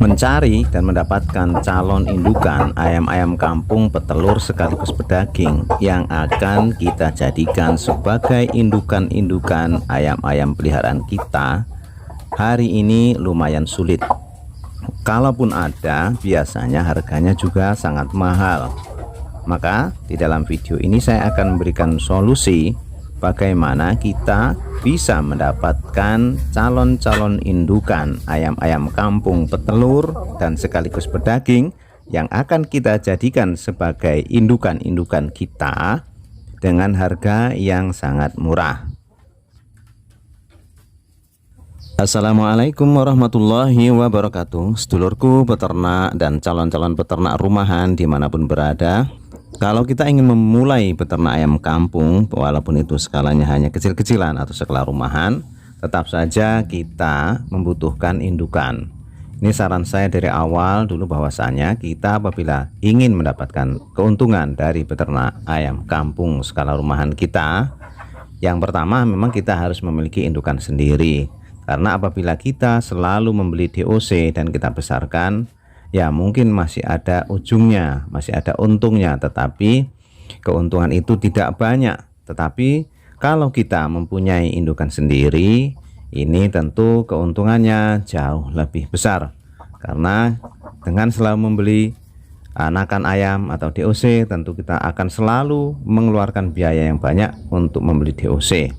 Mencari dan mendapatkan calon indukan ayam-ayam kampung petelur sekaligus pedaging yang akan kita jadikan sebagai indukan-indukan ayam-ayam peliharaan kita hari ini lumayan sulit. Kalaupun ada, biasanya harganya juga sangat mahal. Maka di dalam video ini saya akan memberikan solusi bagaimana kita bisa mendapatkan calon-calon indukan ayam-ayam kampung petelur dan sekaligus pedaging yang akan kita jadikan sebagai indukan-indukan kita dengan harga yang sangat murah. Assalamualaikum warahmatullahi wabarakatuh, sedulurku peternak dan calon-calon peternak rumahan dimanapun berada. Kalau kita ingin memulai peternak ayam kampung, walaupun itu skalanya hanya kecil-kecilan atau skala rumahan, tetap saja kita membutuhkan indukan. Ini saran saya dari awal dulu, bahwasanya kita apabila ingin mendapatkan keuntungan dari peternak ayam kampung skala rumahan kita, yang pertama memang kita harus memiliki indukan sendiri. Karena apabila kita selalu membeli DOC dan kita besarkan, ya mungkin masih ada ujungnya, masih ada untungnya, tetapi keuntungan itu tidak banyak. Tetapi kalau kita mempunyai indukan sendiri, ini tentu keuntungannya jauh lebih besar. Karena dengan selalu membeli anakan ayam atau DOC, tentu kita akan selalu mengeluarkan biaya yang banyak untuk membeli DOC.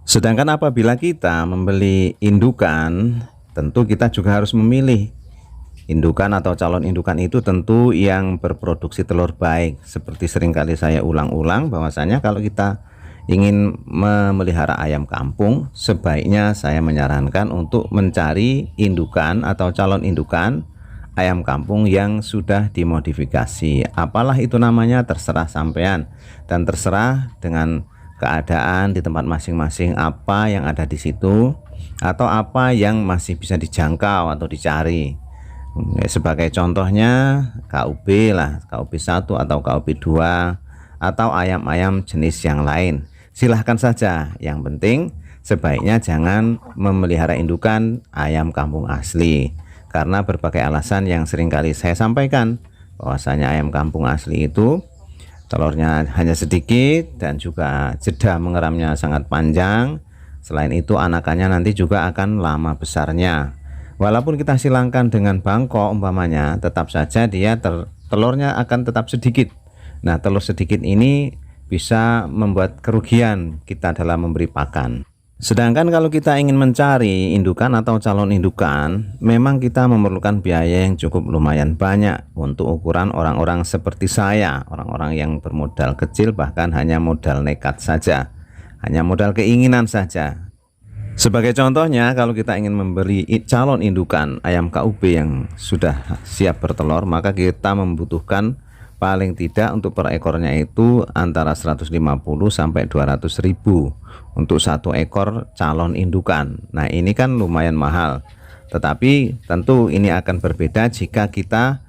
Sedangkan apabila kita membeli indukan, tentu kita juga harus memilih indukan atau calon indukan itu tentu yang berproduksi telur baik. Seperti seringkali saya ulang-ulang, bahwasanya kalau kita ingin memelihara ayam kampung, sebaiknya saya menyarankan untuk mencari indukan atau calon indukan ayam kampung yang sudah dimodifikasi. Apalah itu namanya, terserah sampean dan terserah dengan keadaan di tempat masing-masing, apa yang ada di situ atau apa yang masih bisa dijangkau atau dicari. Sebagai contohnya KUB lah, KUB 1 atau KUB 2 atau ayam-ayam jenis yang lain, silahkan saja. Yang penting sebaiknya jangan memelihara indukan ayam kampung asli, karena berbagai alasan yang seringkali saya sampaikan, bahwasanya ayam kampung asli itu telurnya hanya sedikit dan juga jeda mengeramnya sangat panjang. Selain itu anakannya nanti juga akan lama besarnya. Walaupun kita silangkan dengan bangkok umpamanya, tetap saja dia telurnya akan tetap sedikit. Nah, telur sedikit ini bisa membuat kerugian kita dalam memberi pakan. Sedangkan kalau kita ingin mencari indukan atau calon indukan, memang kita memerlukan biaya yang cukup lumayan banyak untuk ukuran orang-orang seperti saya, orang-orang yang bermodal kecil, bahkan hanya modal nekat saja, hanya modal keinginan saja. Sebagai contohnya, kalau kita ingin membeli calon indukan ayam KUB yang sudah siap bertelur, maka kita membutuhkan paling tidak untuk per ekornya itu antara 150 sampai 200 ribu untuk satu ekor calon indukan. Nah, ini kan lumayan mahal, tetapi tentu ini akan berbeda jika kita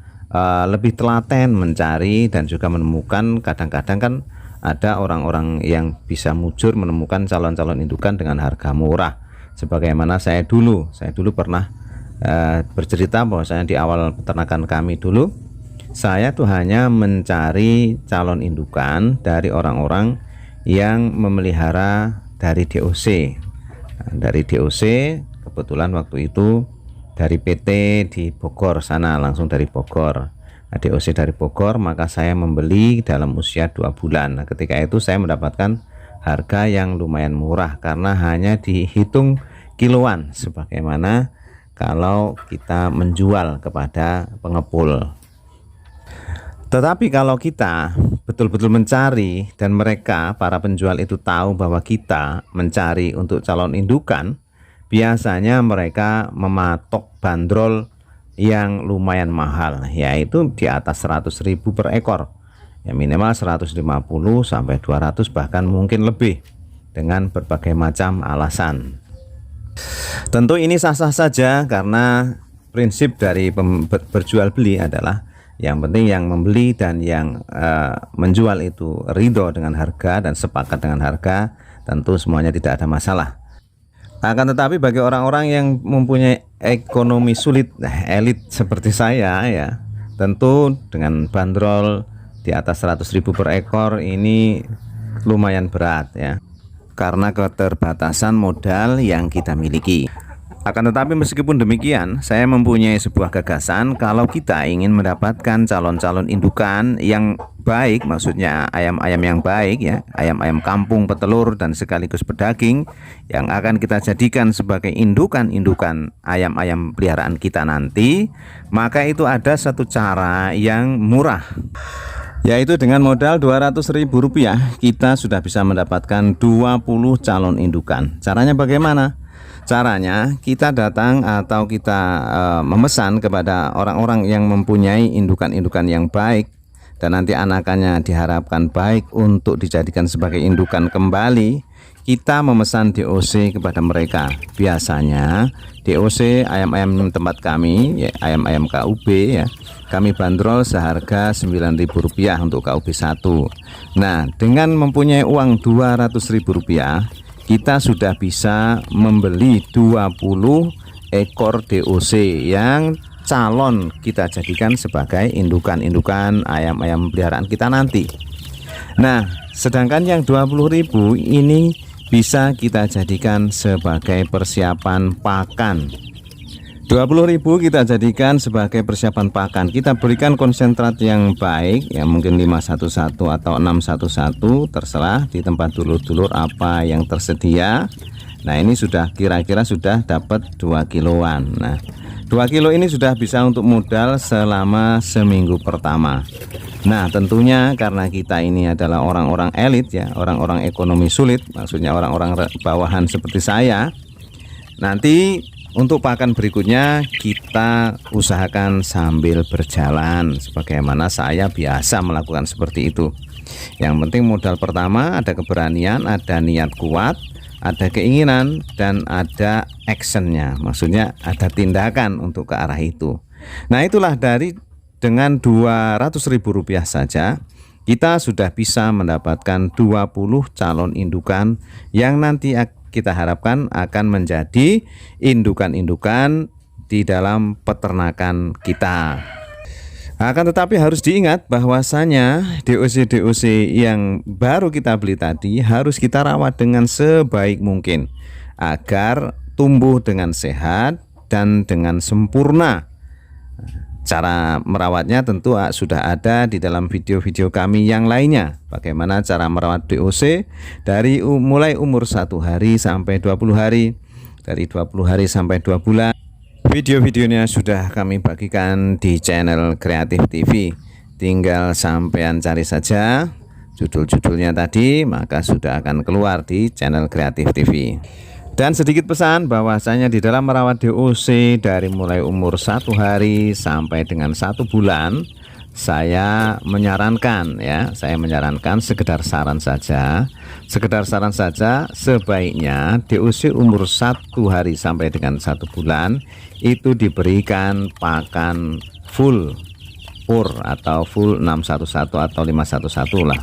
lebih telaten mencari dan juga menemukan. Kadang-kadang kan ada orang-orang yang bisa mujur menemukan calon-calon indukan dengan harga murah, sebagaimana saya dulu pernah bercerita bahwasanya di awal peternakan kami dulu, saya tuh hanya mencari calon indukan dari orang-orang yang memelihara dari DOC. Nah, dari DOC kebetulan waktu itu dari PT di Bogor sana, langsung dari Bogor. Nah, DOC dari Bogor, maka saya membeli dalam usia 2 bulan. Nah, ketika itu saya mendapatkan harga yang lumayan murah karena hanya dihitung kiloan, sebagaimana kalau kita menjual kepada pengepul. Tetapi kalau kita betul-betul mencari dan mereka para penjual itu tahu bahwa kita mencari untuk calon indukan, biasanya mereka mematok bandrol yang lumayan mahal, yaitu di atas 100 ribu per ekor, ya minimal 150 sampai 200, bahkan mungkin lebih, dengan berbagai macam alasan. Tentu ini sah-sah saja, karena prinsip dari berjual beli adalah yang penting yang membeli dan yang menjual itu ridho dengan harga dan sepakat dengan harga, tentu semuanya tidak ada masalah. Akan tetapi bagi orang-orang yang mempunyai ekonomi sulit, elit seperti saya ya, tentu dengan bandrol di atas 100.000 per ekor ini lumayan berat ya, karena keterbatasan modal yang kita miliki. Akan tetapi meskipun demikian, saya mempunyai sebuah gagasan kalau kita ingin mendapatkan calon-calon indukan yang baik, maksudnya ayam-ayam yang baik ya, ayam-ayam kampung petelur dan sekaligus pedaging yang akan kita jadikan sebagai indukan-indukan ayam-ayam peliharaan kita nanti, maka itu ada satu cara yang murah, yaitu dengan modal Rp200.000 kita sudah bisa mendapatkan 20 calon indukan. Caranya bagaimana? Caranya kita datang atau kita memesan kepada orang-orang yang mempunyai indukan-indukan yang baik dan nanti anakannya diharapkan baik untuk dijadikan sebagai indukan kembali. Kita memesan DOC kepada mereka. Biasanya DOC ayam-ayam tempat kami ya, ayam-ayam KUB ya, kami bandrol seharga Rp9.000 untuk KUB 1. Nah, dengan mempunyai uang Rp200.000 kita sudah bisa membeli 20 ekor DOC yang calon kita jadikan sebagai indukan-indukan ayam-ayam peliharaan kita nanti. Nah, sedangkan yang 20.000 ini bisa kita jadikan sebagai persiapan pakan. 20.000 kita jadikan sebagai persiapan pakan. Kita berikan konsentrat yang baik ya, mungkin 511 atau 611, terserah di tempat dulur-dulur apa yang tersedia. Nah, ini sudah kira-kira sudah dapat 2 kiloan. Nah, 2 kilo ini sudah bisa untuk modal selama seminggu pertama. Nah, tentunya karena kita ini adalah orang-orang elit ya, orang-orang ekonomi sulit, maksudnya orang-orang bawahan seperti saya. Nanti untuk pakan berikutnya kita usahakan sambil berjalan sebagaimana saya biasa melakukan seperti itu. Yang penting modal pertama ada keberanian, ada niat kuat, ada keinginan, dan ada actionnya, maksudnya ada tindakan untuk ke arah itu. Nah, itulah dengan Rp200.000 saja kita sudah bisa mendapatkan 20 calon indukan yang nanti kita harapkan akan menjadi indukan-indukan di dalam peternakan kita. Akan tetapi harus diingat bahwasanya DOC-DOC yang baru kita beli tadi harus kita rawat dengan sebaik mungkin agar tumbuh dengan sehat dan dengan sempurna. Cara merawatnya tentu sudah ada di dalam video-video kami yang lainnya. Bagaimana cara merawat DOC dari mulai umur 1 hari sampai 20 hari, dari 20 hari sampai 2 bulan. Video-videonya sudah kami bagikan di channel Kreatif TV. Tinggal sampean cari saja judul-judulnya tadi, maka sudah akan keluar di channel Kreatif TV. Dan sedikit pesan bahwasanya di dalam merawat DOC dari mulai umur 1 hari sampai dengan 1 bulan, saya menyarankan sekedar saran saja, sebaiknya DOC umur 1 hari sampai dengan 1 bulan itu diberikan pakan full pur atau full 611 atau 511 lah.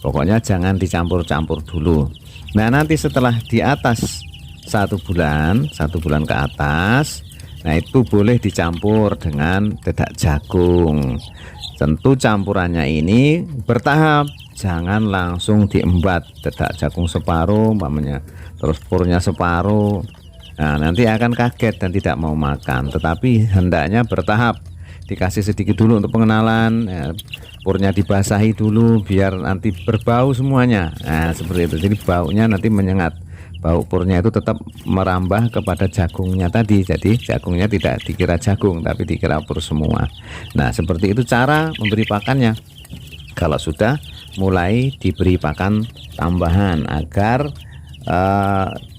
Pokoknya jangan dicampur-campur dulu. Nah, nanti setelah di atas 1 bulan ke atas, nah itu boleh dicampur dengan dedak jagung. Tentu campurannya ini bertahap, jangan langsung diembat, dedak jagung separuh umpamanya, terus purnya separuh. Nah, nanti akan kaget dan tidak mau makan. Tetapi hendaknya bertahap, dikasih sedikit dulu untuk pengenalan ya, purnya dibasahi dulu biar nanti berbau semuanya. Nah, seperti itu, jadi baunya nanti menyengat. Bau purnya itu tetap merambah kepada jagungnya tadi, jadi jagungnya tidak dikira jagung tapi dikira pur semua. Nah, seperti itu cara memberi pakannya. Kalau sudah mulai diberi pakan tambahan agar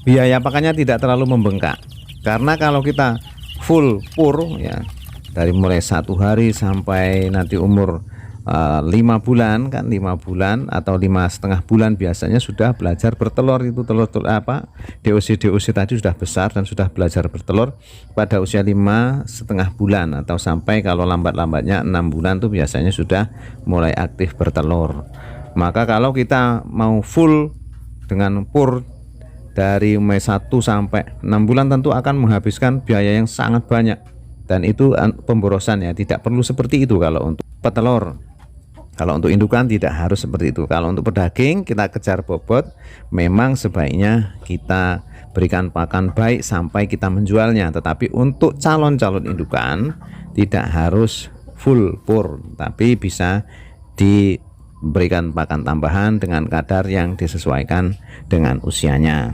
biaya pakannya tidak terlalu membengkak. Karena kalau kita full pur ya, dari mulai 1 hari sampai nanti umur 5 bulan kan, 5 bulan atau 5,5 bulan biasanya sudah belajar bertelur. Itu telur DOC tadi sudah besar dan sudah belajar bertelur pada usia 5,5 bulan atau sampai kalau lambat-lambatnya 6 bulan tuh biasanya sudah mulai aktif bertelur. Maka kalau kita mau full dengan pur dari umur 1 sampai 6 bulan tentu akan menghabiskan biaya yang sangat banyak, dan itu pemborosan ya, tidak perlu seperti itu kalau untuk petelur. Kalau untuk indukan tidak harus seperti itu. Kalau untuk pedaging kita kejar bobot, memang sebaiknya kita berikan pakan baik sampai kita menjualnya. Tetapi untuk calon-calon indukan tidak harus full pur, tapi bisa diberikan pakan tambahan dengan kadar yang disesuaikan dengan usianya.